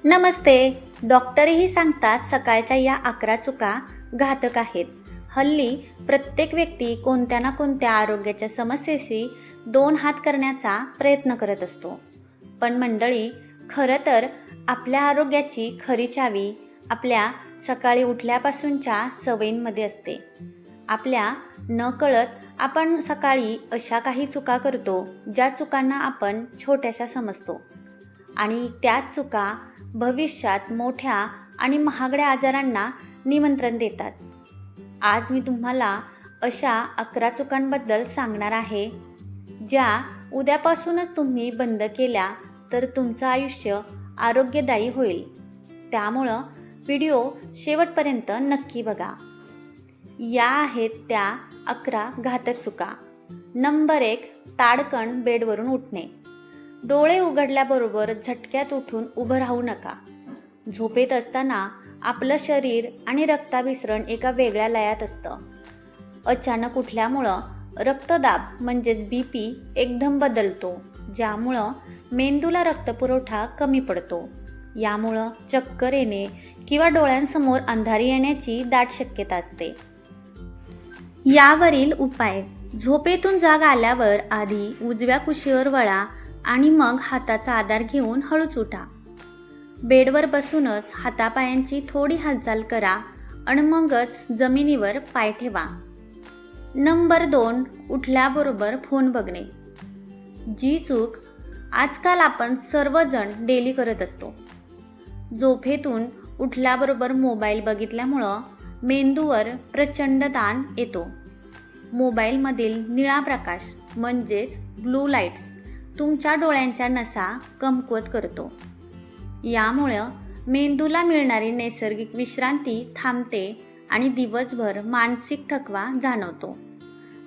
नमस्ते. डॉक्टरही सांगतात सकाळच्या या 11 चुका घातक आहेत. हल्ली प्रत्येक व्यक्ती कोणत्या ना कोणत्या आरोग्याच्या समस्येशी 2 हात करण्याचा प्रयत्न करत असतो. पण मंडळी, खरं तर आपल्या आरोग्याची खरी चावी आपल्या सकाळी उठल्यापासूनच्या सवयींमध्ये असते. आपल्या नकळत आपण सकाळी अशा काही चुका करतो ज्या चुकांना आपण छोट्याशा समजतो आणि त्याच चुका भविष्यात मोठ्या आणि महागड्या आजारांना निमंत्रण देतात. आज मी तुम्हाला अशा 11 चुकांबद्दल सांगणार आहे, ज्या उद्यापासूनच तुम्ही बंद केल्या तर तुमचं आयुष्य आरोग्यदायी होईल. त्यामुळं व्हिडिओ शेवटपर्यंत नक्की बघा. या आहेत त्या 11 घातक चुका. नंबर 1, ताडकन बेडवरून उठणे. डोळे उघडल्याबरोबर झटक्यात उठून उभं राहू नका. झोपेत असताना आपलं शरीर आणि रक्ताभिसरण एका वेगळ्या लयात असतं. अचानक उठल्यामुळं रक्तदाब म्हणजेच BP एकदम बदलतो, ज्यामुळं मेंदूला रक्तपुरवठा कमी पडतो. यामुळं चक्कर येणे किंवा डोळ्यांसमोर अंधारी येण्याची दाट शक्यता असते. यावरील उपाय: झोपेतून जाग आल्यावर आधी उजव्या कुशीवर वळा आणि मग हाताचा आधार घेऊन हळूच उठा. बेडवर बसूनच हातापायांची थोडी हालचाल करा आणि मगच जमिनीवर पाय ठेवा. नंबर 2, उठल्याबरोबर फोन बघणे. जी चूक आजकाल आपण सर्वजण डेली करत असतो. झोपेतून उठल्याबरोबर मोबाईल बघितल्यामुळं मेंदूवर प्रचंड ताण येतो. मोबाईलमधील निळा प्रकाश म्हणजेच ब्लू लाईट्स तुमच्या डोळ्यांच्या नसा कमकुवत करतो. यामुळं मेंदूला मिळणारी नैसर्गिक विश्रांती थांबते आणि दिवसभर मानसिक थकवा जाणवतो.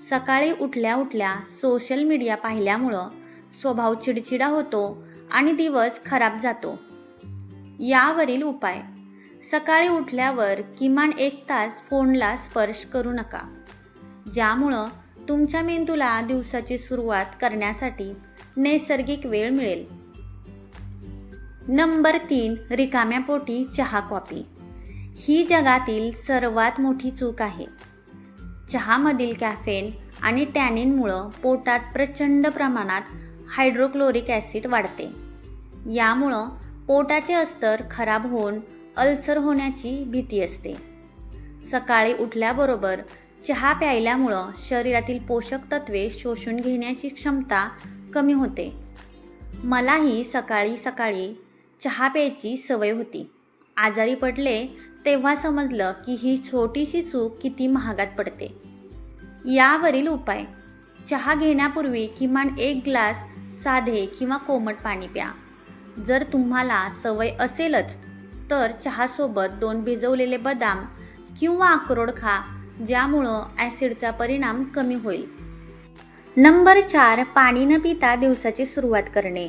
सकाळी उठल्या उठल्या सोशल मीडिया पाहिल्यामुळं स्वभाव चिडचिडा होतो आणि दिवस खराब जातो. यावरील उपाय: सकाळी उठल्यावर किमान 1 तास फोनला स्पर्श करू नका, ज्यामुळं तुमच्या मेंदूला दिवसाची सुरुवात करण्यासाठी नैसर्गिक वेळ मिळेल. नंबर 3, रिकाम्या पोटी चहा कॉफी. ही जगातील सर्वात मोठी चूक आहे. चहामधील कॅफेन आणि टॅनिनमुळं पोटात प्रचंड प्रमाणात हायड्रोक्लोरिक ॲसिड वाढते. यामुळं पोटाचे अस्तर खराब होऊन अल्सर होण्याची भीती असते. सकाळी उठल्याबरोबर चहा प्यायल्यामुळं शरीरातील पोषक तत्वे शोषून घेण्याची क्षमता कमी होते. मलाही सकाळी सकाळी चहा प्यायची सवय होती. आजारी पडले तेव्हा समजलं की ही छोटीशी चूक किती महागात पडते. यावरील उपाय: चहा घेण्यापूर्वी किमान 1 ग्लास साधे किंवा कोमट पाणी प्या. जर तुम्हाला सवय असेलच तर चहासोबत 2 भिजवलेले बदाम किंवा अक्रोड खा, ज्यामुळं ॲसिडचा परिणाम कमी होईल. नंबर 4, पाणी न पिता दिवसाची सुरुवात करणे.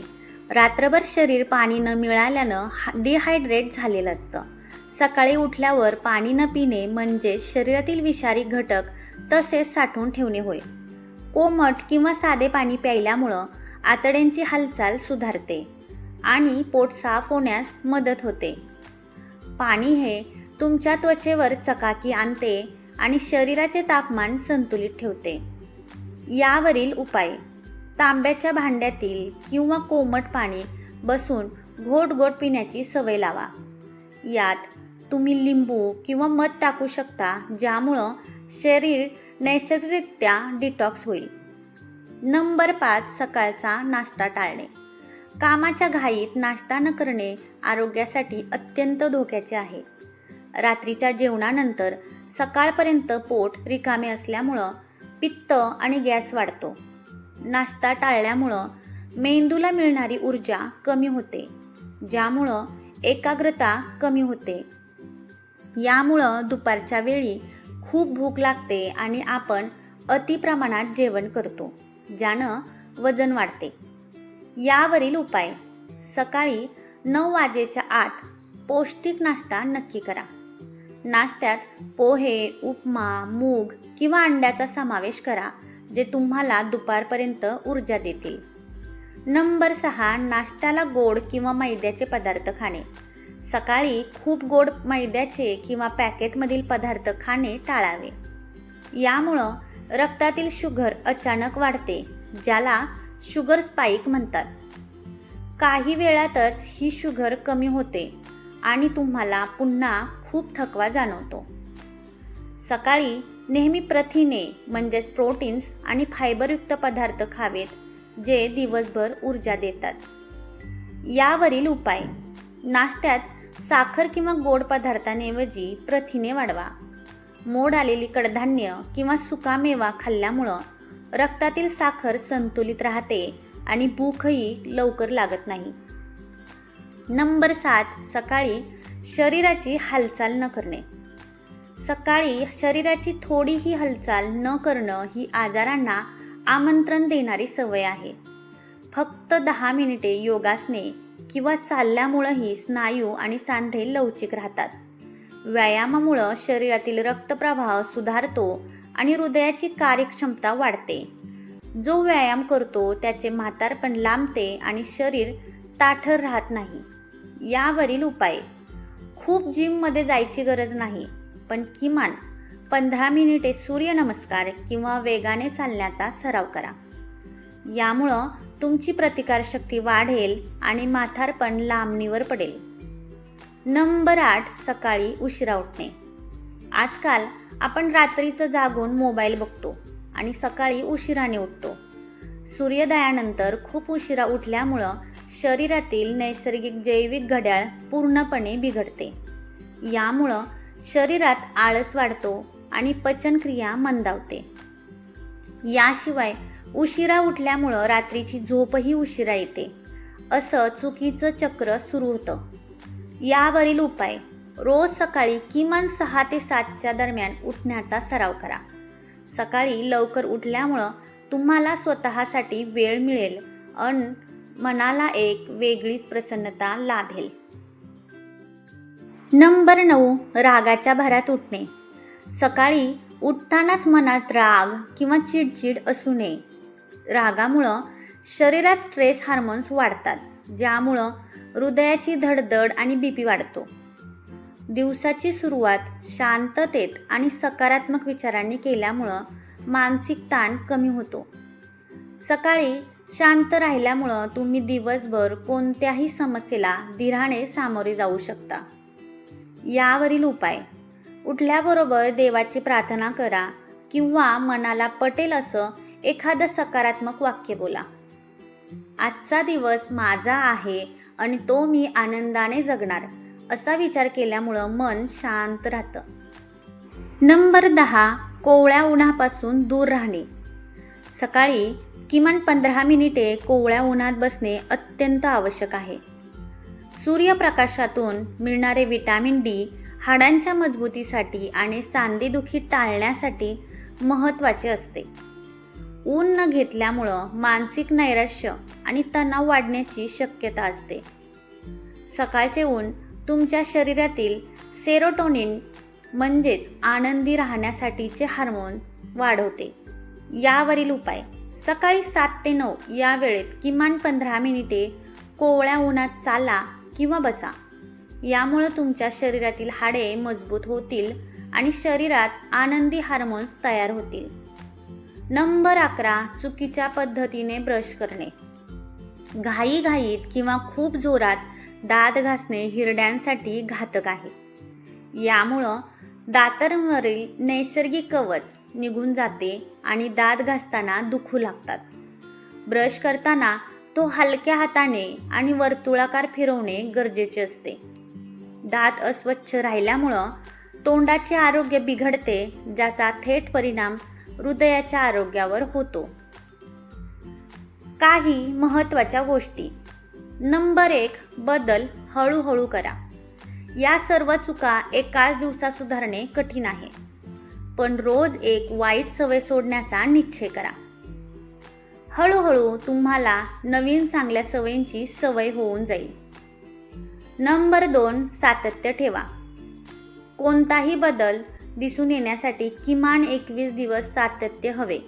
रात्रभर शरीर पाणी न मिळाल्यानं डिहायड्रेट झालेलं असतं. सकाळी उठल्यावर पाणी न पिणे म्हणजे शरीरातील विषारी घटक तसेच साठवून ठेवणे होय. कोमट किंवा साधे पाणी प्यायल्यामुळं आतड्यांची हालचाल सुधारते आणि पोट साफ होण्यास मदत होते. पाणी हे तुमच्या त्वचेवर चकाकी आणते आणि शरीराचे तापमान संतुलित ठेवते. यावरील उपाय: तांब्याच्या भांड्यातील किंवा कोमट पाणी बसून घोट घोट पिण्याची सवय लावा. यात तुम्ही लिंबू किंवा मध टाकू शकता, ज्यामुळं शरीर नैसर्गिकरित्या डिटॉक्स होईल. नंबर 5, सकाळचा नाश्ता टाळणे. कामाच्या घाईत नाश्ता न करणे आरोग्यासाठी अत्यंत धोक्याचे आहे. रात्रीच्या जेवणानंतर सकाळपर्यंत पोट रिकामे असल्यामुळं पित्त आणि गॅस वाढतो. नाश्ता टाळल्यामुळं मेंदूला मिळणारी ऊर्जा कमी होते, ज्यामुळं एकाग्रता कमी होते. यामुळं दुपारच्या वेळी खूप भूक लागते आणि आपण अतिप्रमाणात जेवण करतो, ज्यानं वजन वाढते. यावरील उपाय: सकाळी 9 वाजेच्या आत पौष्टिक नाश्ता नक्की करा. नाश्त्यात पोहे, उपमा, मूग किंवा अंड्याचा समावेश करा, जे तुम्हाला दुपारपर्यंत ऊर्जा देतील. नंबर 6, नाश्त्याला गोड किंवा मैद्याचे पदार्थ खाणे. सकाळी खूप गोड मैद्याचे किंवा पॅकेटमधील पदार्थ खाणे टाळावे. यामुळं रक्तातील शुगर अचानक वाढते, ज्याला शुगर स्पाइक म्हणतात. काही वेळातच ही शुगर कमी होते आणि तुम्हाला पुन्हा खूप थकवा जाणवतो. सकाळी नेहमी प्रथिने म्हणजेच प्रोटीन्स आणि फायबरयुक्त पदार्थ खावेत, जे दिवसभर ऊर्जा देतात. यावरील उपाय: नाश्त्यात साखर किंवा गोड पदार्थांऐवजी प्रथिने वाढवा. मोड आलेली कडधान्य किंवा सुकामेवा खाल्ल्यामुळं रक्तातील साखर संतुलित राहते आणि भूकही लवकर लागत नाही. नंबर 7, सकाळी शरीराची हालचाल न करणे. सकाळी शरीराची थोडीही हालचाल न करणं ही आजारांना आमंत्रण देणारी सवय आहे. फक्त 10 मिनिटे योगासने किंवा चालल्यामुळंही स्नायू आणि सांधे लवचिक राहतात. व्यायामामुळं शरीरातील रक्तप्रवाह सुधारतो आणि हृदयाची कार्यक्षमता वाढते. जो व्यायाम करतो त्याचे म्हातारपण लांबते आणि शरीर ताठर राहत नाही. यावरील उपाय: खूप जिममध्ये जायची गरज नाही, पण किमान 15 मिनिटे सूर्यनमस्कार किंवा वेगाने चालण्याचा सराव करा. यामुळं तुमची प्रतिकारशक्ती वाढेल आणि म्हातारपण लांबणीवर पडेल. नंबर 8, सकाळी उशिरा उठणे. आजकाल आपण रात्रीचं जागून मोबाईल बघतो आणि सकाळी उशिराने उठतो. सूर्योदयानंतर खूप उशिरा उठल्यामुळं शरीरातील नैसर्गिक जैविक घड्याळ पूर्णपणे बिघडते. यामुळं शरीरात आळस वाढतो आणि पचनक्रिया मंदावते. याशिवाय उशिरा उठल्यामुळं रात्रीची झोपही उशिरा येते. असं चुकीचं चक्र सुरू होतं. यावरील उपाय: रोज सकाळी किमान 6 ते 7च्या दरम्यान उठण्याचा सराव करा. सकाळी लवकर उठल्यामुळं तुम्हाला स्वतःसाठी वेळ मिळेल आणि मनाला एक वेगळीच प्रसन्नता लाभेल. नंबर 9, रागाच्या भरात उठणे. सकाळी उठतानाच मनात राग किंवा चिडचिड असू नये. रागामुळं शरीरात स्ट्रेस हार्मोन्स वाढतात, ज्यामुळं हृदयाची धडधड आणि BP वाढतो. दिवसाची सुरुवात शांततेत आणि सकारात्मक विचारांनी केल्यामुळं मानसिक ताण कमी होतो. सकाळी शांत राहिल्यामुळं तुम्ही दिवसभर कोणत्याही समस्येला धीराने सामोरे जाऊ शकता. यावरील उपाय: उठल्याबरोबर देवाची प्रार्थना करा किंवा मनाला पटेल असं एखादं सकारात्मक वाक्य बोला. आजचा दिवस माझा आहे आणि तो मी आनंदाने जगणार, असा विचार केल्यामुळं मन शांत राहतं. नंबर 10, कोवळ्या उन्हापासून दूर राहणे. सकाळी किमान 15 मिनिटे कोवळ्या उन्हात बसणे अत्यंत आवश्यक आहे. सूर्यप्रकाशातून मिळणारे व्हिटॅमिन D हाडांच्या मजबूतीसाठी आणि सांधेदुखी टाळण्यासाठी महत्त्वाचे असते. ऊन न घेतल्यामुळं मानसिक नैराश्य आणि तणाव वाढण्याची शक्यता असते. सकाळचे ऊन तुमच्या शरीरातील सेरोटोनिन म्हणजेच आनंदी राहण्यासाठीचे हार्मोन वाढवते. यावरील उपाय: सकाळी 7 ते 9 या वेळेत किमान 15 मिनिटे कोवळ्या उन्हात चाला किंवा बसा. यामुळे तुमच्या शरीरातील हाडे मजबूत होतील आणि शरीरात आनंदी हार्मोन्स तयार होतील. नंबर 11, चुकीच्या पद्धतीने ब्रश करणे. घाईघाईत किंवा खूप जोरात दात घासणे हिरड्यांसाठी घातक आहे. यामुळं दातांवरील नैसर्गिक कवच निघून जाते आणि दात घासताना दुखू लागतात. ब्रश करताना तो हलक्या हाताने आणि वर्तुळाकार फिरवणे गरजेचे असते. दात अस्वच्छ राहिल्यामुळं तोंडाचे आरोग्य बिघडते, ज्याचा थेट परिणाम हृदयाच्या आरोग्यावर होतो. काही महत्त्वाच्या गोष्टी. नंबर 1, बदल हळूहळू करा. या सर्व चुका एकाच दिवसात सुधारणे कठीण आहे, पण रोज एक वाईट सवय सोडण्याचा निश्चय करा. हळूहळू तुम्हाला नवीन चांगल्या सवयींची सवय होऊन जाईल. नंबर 2, सातत्य ठेवा. कोणताही बदल दिसून येण्यासाठी किमान 21 दिवस सातत्य हवे.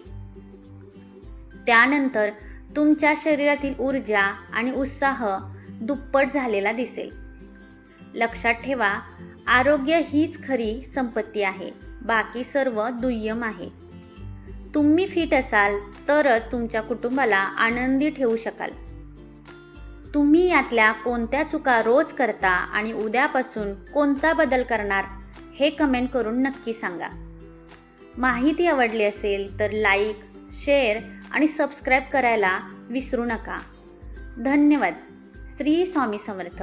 त्यानंतर तुमच्या शरीरातील ऊर्जा आणि उत्साह दुप्पट झालेला दिसेल. लक्षात ठेवा, आरोग्य हीच खरी संपत्ती आहे, बाकी सर्व दुय्यम आहे. तुम्ही फिट असाल तरच तुमच्या कुटुंबाला आनंदी ठेवू शकाल. तुम्ही यातल्या कोणत्या चुका रोज करता आणि उद्यापासून कोणता बदल करणार हे कमेंट करून नक्की सांगा. माहिती आवडली असेल तर लाईक, शेअर आणि सबस्क्राईब करायला विसरू नका. धन्यवाद. श्री स्वामी समर्थ.